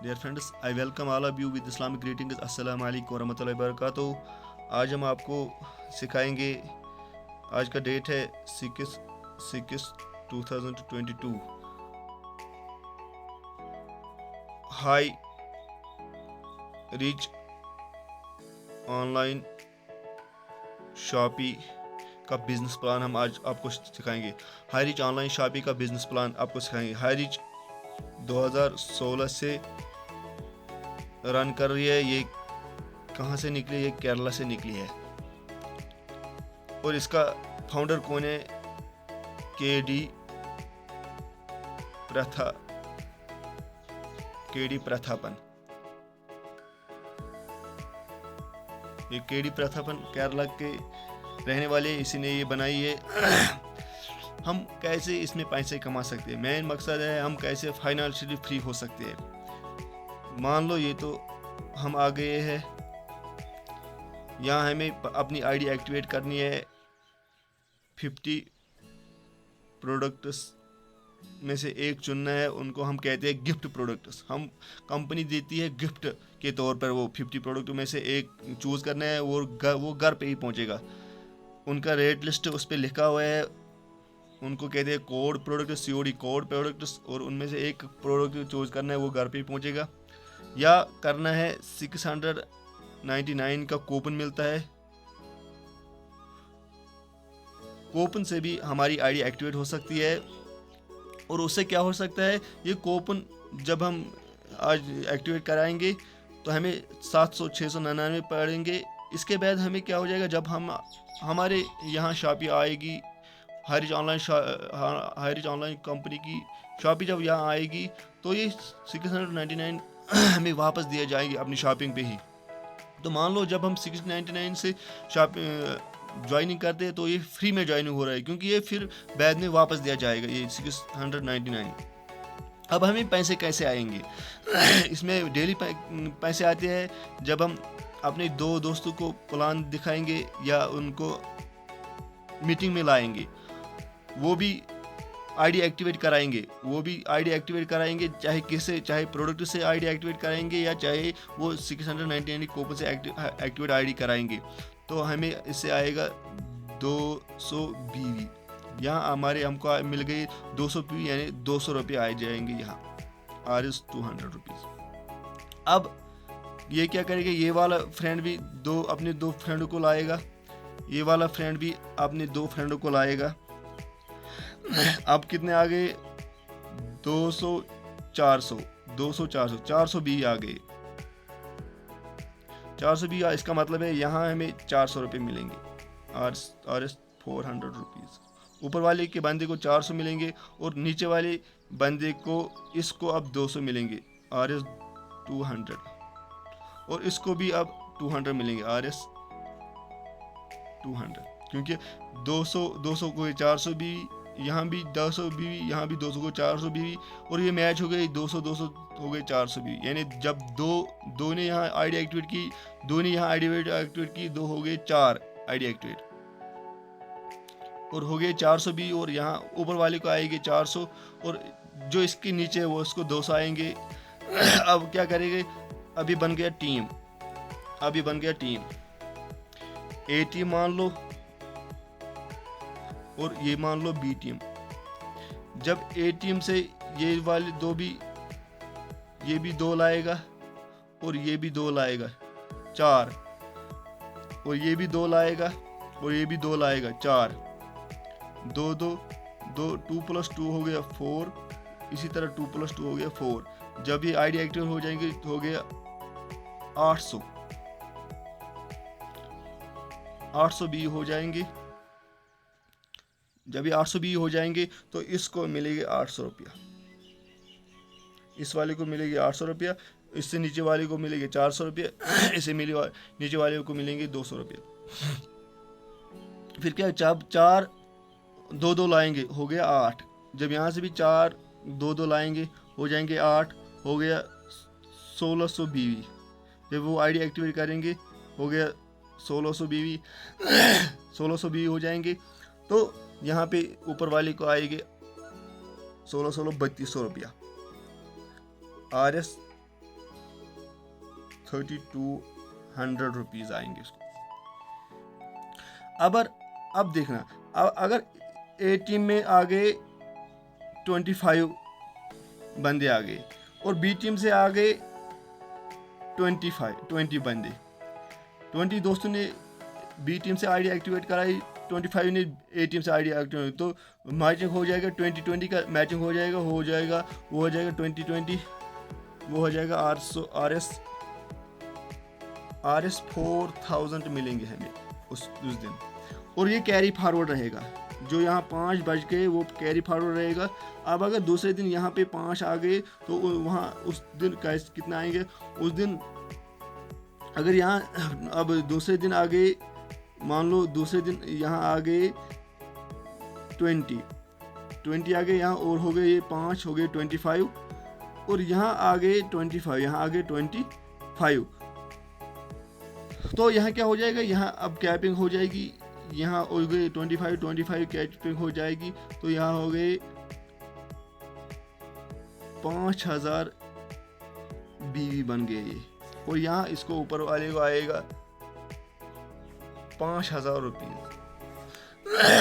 Dear friends, I welcome all of you with Islamic greetings. Assalamu alaikum warahmatullahi wabarakatuh. आज हम आपको सिखाएंगे, आज का डेट है 6/6/2022। हाई रिच ऑनलाइन शॉपी का बिजनेस प्लान हम आज आपको सिखाएंगे। हाई रिच ऑनलाइन शॉपी का बिजनेस प्लान आपको सिखाएंगे। हाई रिच 2016 से रन कर रही है। ये कहाँ से निकली? ये केरला से निकली है। और इसका फाउंडर कौन है? के डी प्रथापन। ये के डी प्रथापन केरला के रहने वाले, इसी ने ये बनाई है। हम कैसे इसमें पैसे कमा सकते हैं? मेन मकसद है हम कैसे फाइनेंशियली फ्री हो सकते हैं। मान लो ये तो हम आ गए हैं, यहाँ हमें अपनी आईडी एक्टिवेट करनी है। 50 प्रोडक्ट्स में से एक चुनना है, उनको हम कहते हैं गिफ्ट प्रोडक्ट्स। हम कंपनी देती है गिफ्ट के तौर पर, वो 50 प्रोडक्ट में से एक चूज़ करना है, वो घर पे ही पहुँचेगा। उनका रेट लिस्ट उस पर लिखा हुआ है, उनको कहते हैं code product, COD code products. और उनमें से एक प्रोडक्ट चूज़ करना है, वो घर पे ही पहुँचेगा। या करना है 699 का कूपन मिलता है, कूपन से भी हमारी आईडी एक्टिवेट हो सकती है। और उससे क्या हो सकता है, ये कूपन जब हम आज एक्टिवेट कराएंगे तो हमें 700-699 पड़ेंगे। इसके बाद हमें क्या हो जाएगा, जब हम हमारे यहाँ शॉपी आएगी, हाई रिच ऑनलाइन कंपनी की शॉपी जब यहाँ आएगी, तो ये 699 हमें वापस दिए जाएंगे अपनी शॉपिंग पे ही। तो मान लो जब हम 699 से ज्वाइनिंग करते हैं तो ये फ्री में ज्वाइनिंग हो रहा है, क्योंकि ये फिर बाद में वापस दिया जाएगा ये 699। अब हमें पैसे कैसे आएंगे? इसमें डेली पैसे आते हैं जब हम अपने 2 दोस्तों को प्लान दिखाएंगे या उनको मीटिंग में लाएंगे, वो भी आईडी एक्टिवेट कराएंगे। चाहे प्रोडक्ट से आईडी एक्टिवेट कराएंगे या चाहे वो 699 कूपन से एक्टिवेट आईडी कराएंगे। तो हमें इससे आएगा 200 BV। यहाँ हमको मिल गई 200 BV, यानी 200 रुपये आ जाएंगे यहाँ, RS 200 रुपीज़। अब ये क्या करेगा, ये वाला फ्रेंड भी अपने 2 फ्रेंडों को लाएगा, ये वाला फ्रेंड भी अपने 2 फ्रेंडों को लाएगा। अब कितने आ गए? 200 400 400 BV आ गए। 400 BV, इसका मतलब है यहाँ हमें 400 रुपये मिलेंगे, RS 400 रुपीज़। ऊपर वाले के बंदे को 400 मिलेंगे और नीचे वाले बंदे को इसको अब 200 मिलेंगे, RS 200। और इसको भी अब 200 मिलेंगे, RS 200। क्योंकि 200 को 400 BV, यहाँ भी 200 BV, यहाँ भी 200 को 400 BV, और ये मैच हो गई 200 हो गए 400 BV। यानी जब दो ने यहाँ आईडी एक्टिवेट की, 2 ने यहाँ आईडी एक्टिवेट की, 2 हो गए 4 आईडी एक्टिवेट, और हो गए 400 BV। और यहाँ ऊपर वाले को आएंगे 400, और जो इसके नीचे है वो इसको 200 आएंगे। अब क्या करेंगे? अभी बन गया टीम, A टीम मान लो, और ये मान लो B टीम। जब A टीम से ये वाले ये भी 2 लाएगा और ये भी 2 लाएगा, 4। और ये भी 2 लाएगा और ये भी 2 लाएगा, 4। 2 2 + 2 हो गया 4। इसी तरह 2 + 2 हो गया 4। जब ये आईडी एक्टिव हो जाएंगे हो गया 800 BV हो जाएंगे। जब ये 800 BV हो जाएंगे तो इसको मिलेगी 800 रुपया, इस वाले को मिलेगी 800 रुपया, इससे नीचे वाले को मिलेगी 400 रुपया, इससे नीचे वाले को मिलेंगे 200 रुपया। फिर क्या, जब 4 2 लाएंगे हो गया 8। जब यहाँ से भी 4 2 लाएंगे हो जाएंगे 8, हो गया 1600 BV। जब वो आईडी एक्टिवेट करेंगे हो गया 1600 BV। 1600 BV हो जाएंगे तो यहाँ पे ऊपर वाले को आएगी 16 3200 रुपया, RS 3200 रुपीज़ आएंगे इसको। अब देखना, अगर ए टीम में आ गए 25 बंदे आ गए और बी टीम से आ गए 20 बंदे, 20 दोस्तों ने बी टीम से आईडी एक्टिवेट कराई, 25 ने ए टीम से आईडी एक्टिवेट, तो मैचिंग हो जाएगा 20-20 का मैचिंग हो जाएगा वो हो जाएगा 20-20, वो हो जाएगा RS 4000 मिलेंगे हमें उस दिन। और ये कैरी फॉरवर्ड रहेगा, जो यहाँ 5 बज गए वो कैरी फॉरवर्ड रहेगा। अब अगर दूसरे दिन यहाँ पे 5 आ गए तो वहाँ उस दिन कितना आएंगे उस दिन, अगर यहाँ अब दूसरे दिन आ गए, मान लो दूसरे दिन यहाँ आ गए 20 आ गए यहाँ, और हो गए ये 5 हो गए 25, और यहाँ आ गए 25, यहाँ आ गए 25, तो यहाँ क्या हो जाएगा, यहाँ अब कैपिंग हो जाएगी, यहाँ हो गए 25 कैपिंग हो जाएगी, तो यहाँ हो गए 5000 बीवी बन गए ये, और यहाँ इसको ऊपर वाले को आएगा 5000 रुपये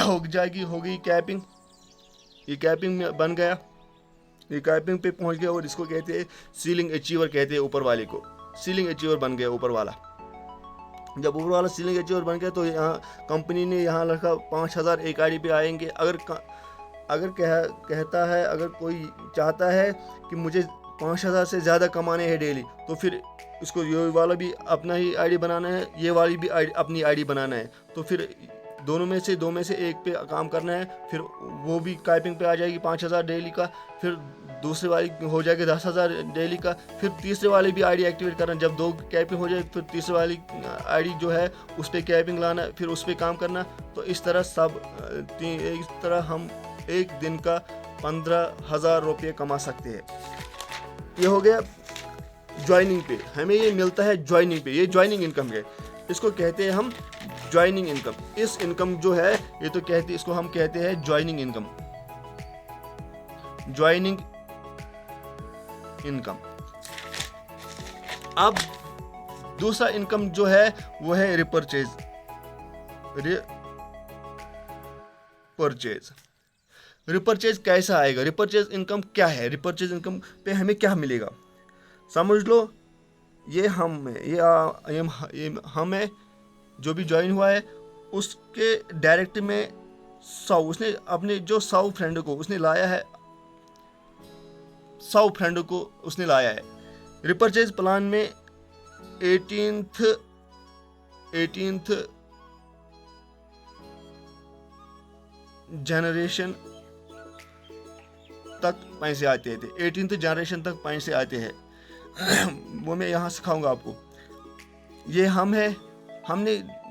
हो जाएगी, हो गई कैपिंग। ये कैपिंग में बन गया, ये कैपिंग पे पहुंच गया, और इसको कहते हैं सीलिंग अचीवर कहते हैं, ऊपर वाले को सीलिंग अचीवर बन गया ऊपर वाला। जब ऊपर वाला सीलिंग अचीवर बन गया तो यहाँ कंपनी ने यहाँ रखा 5000 एक आईडी पे आएंगे। अगर कहता है, अगर कोई चाहता है कि मुझे 5000 से ज़्यादा कमाने हैं डेली, तो फिर इसको ये वाला भी अपना ही आईडी बनाना है, ये वाली भी अपनी आईडी बनाना है, तो फिर दो में से एक पे काम करना है, फिर वो भी कैपिंग पे आ जाएगी 5000 डेली का, फिर दूसरे वाली हो जाएगी 10,000 डेली का, फिर तीसरे वाली भी आईडी एक्टिवेट करना। जब 2 कैपिंग हो जाए फिर तीसरे वाली आईडी जो है उस पर कैपिंग लाना, फिर उस पर काम करना। तो इस तरह हम एक दिन का 15,000 रुपये कमा सकते हैं। ये हो गया ज्वाइनिंग पे, हमें ये मिलता है ज्वाइनिंग पे, ये ज्वाइनिंग इनकम है, इसको कहते हैं हम ज्वाइनिंग इनकम। इस इनकम जो है ये तो इसको हम कहते हैं ज्वाइनिंग इनकम, ज्वाइनिंग इनकम। अब दूसरा इनकम जो है वो है रिपर्चेज। रिपर्चेज कैसा आएगा, रिपर्चेज इनकम क्या है, रिपर्चेज इनकम पे हमें क्या मिलेगा, समझ लो। ये हम है जो भी ज्वाइन हुआ है, उसके डायरेक्ट में 100, उसने अपने जो 100 फ्रेंड को उसने लाया है, 100 फ्रेंड को उसने लाया है। रिपर्चेज प्लान में 18th जनरेशन तक पैसे आते थे, 18th जनरेशन तक पैसे आते हैं। वो मैं यहाँ सिखाऊंगा आपको। ये हमने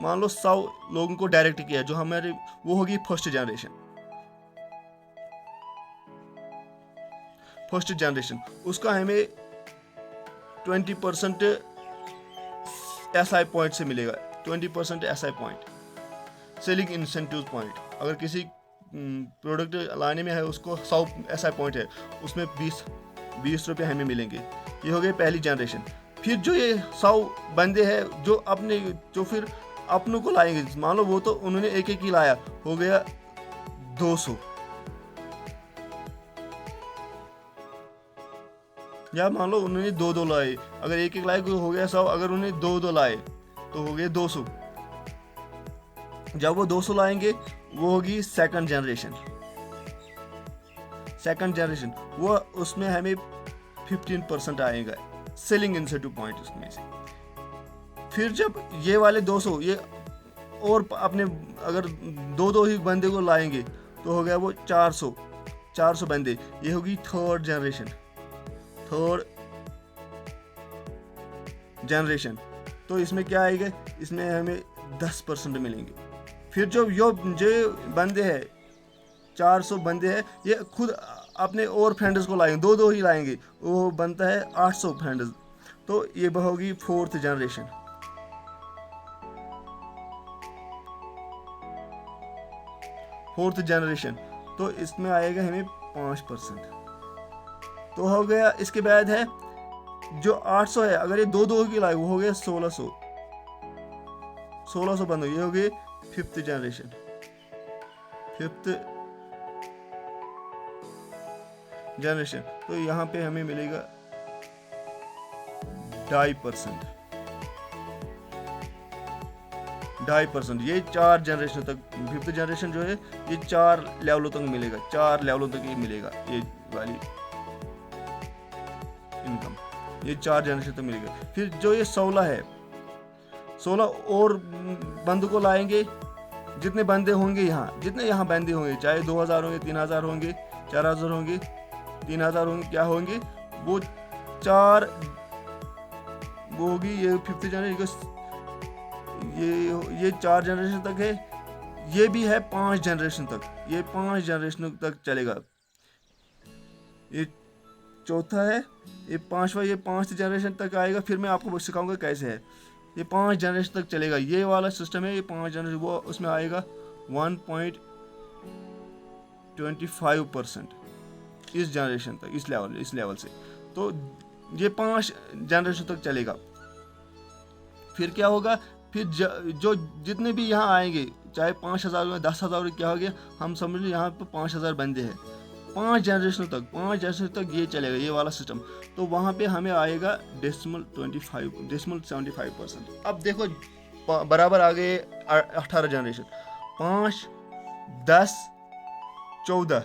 मान लो 100 लोगों को डायरेक्ट किया, जो हमारे वो होगी फर्स्ट जनरेशन। उसका हमें 20% SI पॉइंट से मिलेगा, 20% SI point, selling incentive point. अगर किसी प्रोडक्ट लाने में है उसको 100 SI पॉइंट है, उसमें 20 रुपये हमें मिलेंगे। ये हो गई पहली जनरेशन। फिर जो ये 100 बंदे हैं जो फिर अपनों को लाएंगे, मान लो वो तो उन्होंने एक ही लाया, हो गया 200, या मान लो उन्होंने 2 लाए, अगर एक लाए तो हो गया 100, अगर उन्होंने 2 लाए तो हो गए 200। जब वो 200 लाएंगे वो होगी सेकंड जनरेशन, वो उसमें हमें 15% आएगा सेलिंग इंसेंटिव पॉइंट उसमें से। फिर जब ये वाले 200 ये और अपने अगर 2 ही बंदे को लाएंगे तो हो गया वो 400 बंदे, ये होगी थर्ड जनरेशन। तो इसमें क्या आएगा, इसमें हमें 10% मिलेंगे। फिर जो बंदे हैं 400 बंदे हैं, ये खुद अपने और फ्रेंड्स को लाएंगे, 2 ही लाएंगे, वो बनता है 800 फ्रेंड्स। तो ये होगी फोर्थ जनरेशन। तो इसमें आएगा हमें 5%। तो हो गया। इसके बाद है जो 800 है, अगर ये दो दो की लाए वो हो गया 1600 बंद हो, ये हो गई फिफ्थ जनरेशन। तो यहाँ पे हमें मिलेगा 2.5%। ये 4 जनरेशन तक, फिफ्थ जनरेशन जो है ये 4 लेवलों तक मिलेगा, 4 लेवलों तक ये मिलेगा, ये वाली इनकम ये 4 जनरेशन तक मिलेगा। फिर जो ये 16 है, 16 और बंद को लाएंगे, जितने बंदे होंगे यहाँ, जितने यहाँ बंदे होंगे, चाहे 2000 होंगे, 3000 होंगे, 4000 होंगे, 3000 होंगे, क्या होंगे वो 4 वो होगी ये फिफ्थ जनरेशन, ये 4 जनरेशन तक है, ये भी है 5 जनरेशन तक, ये 5 जनरेशन तक चलेगा। ये चौथा है, ये पांचवा, ये 5 जनरेशन तक आएगा। फिर मैं आपको सिखाऊंगा कैसे है, ये 5 जनरेशन तक चलेगा, ये वाला सिस्टम है, ये 5 जनरेशन, वो उसमें आएगा 1.25% इस जनरेशन तक, इस लेवल से। तो ये 5 जनरेशन तक चलेगा। फिर क्या होगा, फिर जो जितने भी यहाँ आएंगे, चाहे 5000 में 10,000 क्या हो गया, हम समझ लो यहाँ पे 5000 बंदे हैं, 5 जनरेशन तक ये चलेगा, ये वाला सिस्टम। तो वहाँ पे हमें आएगा 0.75%। अब देखो बराबर आ गए 18 जनरेशन, 5, 10, 14,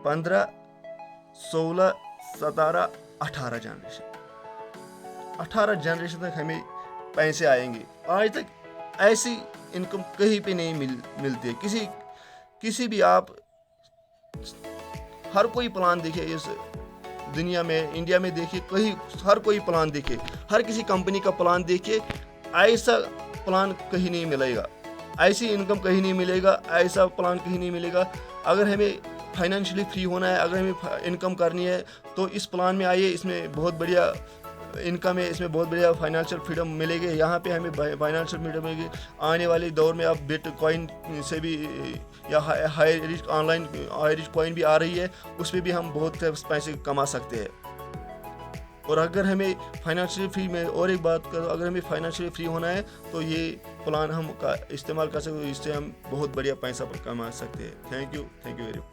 15, 16, 17, 18 जनरेशन। 18 जनरेशन तक हमें पैसे आएंगे। आज तक ऐसी इनकम कहीं पे नहीं मिलती है, किसी भी आप हर कोई प्लान देखिए इस दुनिया में, इंडिया में देखिए, कहीं हर कोई प्लान देखिए, हर किसी कंपनी का प्लान देखिए, ऐसा प्लान कहीं नहीं मिलेगा, ऐसी इनकम कहीं नहीं मिलेगा, ऐसा प्लान कहीं नहीं मिलेगा। अगर हमें फाइनेंशियली फ्री होना है, अगर हमें इनकम करनी है, तो इस प्लान में आइए, इसमें बहुत बढ़िया इनकम है, इसमें बहुत बढ़िया फाइनेंशियल फ्रीडम मिलेगी। यहाँ पे हमें फाइनेंशियल फ्रीडम मिलेगी। आने वाले दौर में अब बिटकॉइन से भी, या high risk online high risk coin भी आ रही है, उस पर भी हम बहुत पैसे कमा सकते हैं। और अगर हमें फाइनेंशियल फ्री में, और एक बात करो, अगर हमें फाइनेंशियली फ्री होना है तो ये प्लान हम का इस्तेमाल कर सकते हैं, इससे हम बहुत बढ़िया पैसा कमा सकते हैं। Thank you very much.